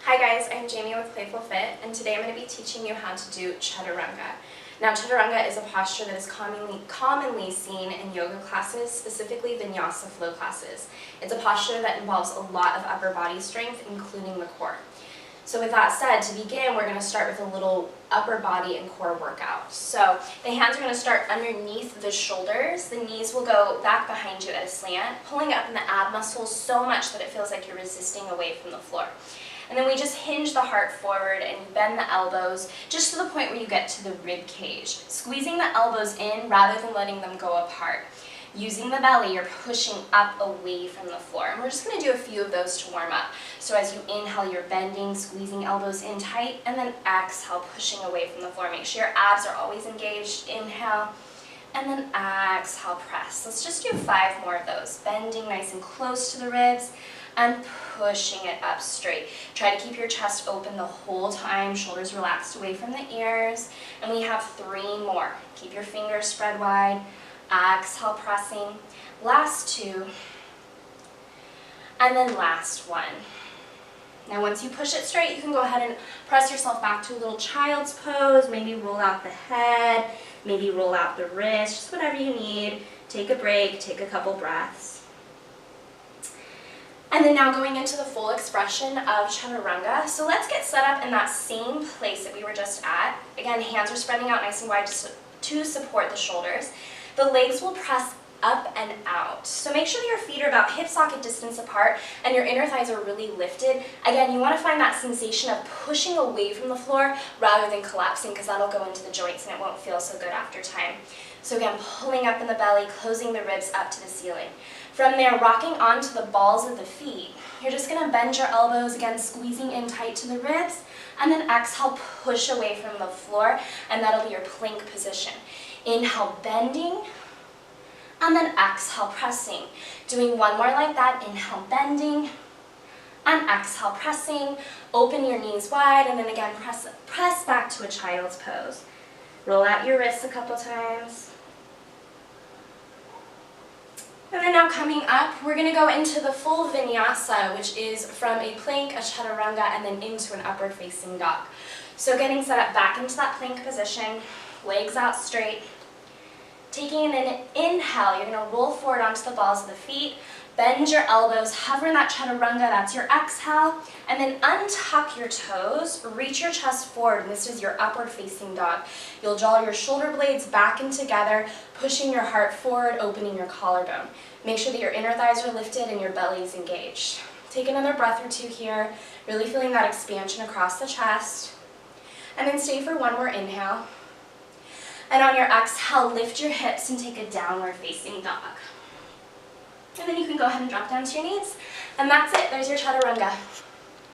Hi guys, I'm Jamie with Playful Fit, and today I'm going to be teaching you how to do Chaturanga. Now Chaturanga is a posture that is commonly seen in yoga classes, specifically Vinyasa flow classes. It's a posture that involves a lot of upper body strength, including the core. So with that said, to begin, we're going to start with a little upper body and core workout. So the hands are going to start underneath the shoulders. The knees will go back behind you at a slant, pulling up in the ab muscles so much that it feels like you're resisting away from the floor. And then we just hinge the heart forward and you bend the elbows just to the point where you get to the rib cage. Squeezing the elbows in rather than letting them go apart. Using the belly, you're pushing up away from the floor. And we're just going to do a few of those to warm up. So as you inhale, you're bending, squeezing elbows in tight, and then exhale, pushing away from the floor. Make sure your abs are always engaged. Inhale, and then exhale, press. Let's just do 5 more of those. Bending nice and close to the ribs, and pushing it up straight. Try to keep your chest open the whole time, shoulders relaxed away from the ears. And we have 3 more. Keep your fingers spread wide. Exhale, pressing. Last 2. And then last 1. Now once you push it straight, you can go ahead and press yourself back to a little child's pose. Maybe roll out the head, maybe roll out the wrist, just whatever you need. Take a break, take a couple breaths. And then now going into the full expression of Chaturanga. So let's get set up in that same place that we were just at. Again, hands are spreading out nice and wide just to support the shoulders. The legs will press up and out. So make sure that your feet are about hip socket distance apart and your inner thighs are really lifted. Again, you want to find that sensation of pushing away from the floor rather than collapsing, because that'll go into the joints and it won't feel so good after time. So again, pulling up in the belly, closing the ribs up to the ceiling. From there, rocking onto the balls of the feet. You're just going to bend your elbows, again squeezing in tight to the ribs, and then exhale, push away from the floor, and that'll be your plank position. Inhale, bending, and then exhale, pressing. Doing 1 more like that. Inhale, bending, and exhale, pressing. Open your knees wide, and then again press back to a child's pose. Roll out your wrists a couple times. And then now coming up, we're going to go into the full vinyasa, which is from a plank, a chaturanga, and then into an upward facing dog. So getting set up back into that plank position, legs out straight. Taking an inhale, you're going to roll forward onto the balls of the feet, bend your elbows, hover in that chaturanga, that's your exhale, and then untuck your toes, reach your chest forward, and this is your upward facing dog. You'll draw your shoulder blades back and together, pushing your heart forward, opening your collarbone. Make sure that your inner thighs are lifted and your belly is engaged. Take another breath or 2 here, really feeling that expansion across the chest, and then stay for 1 more inhale. And on your exhale, lift your hips and take a downward facing dog. And then you can go ahead and drop down to your knees. And that's it. There's your Chaturanga.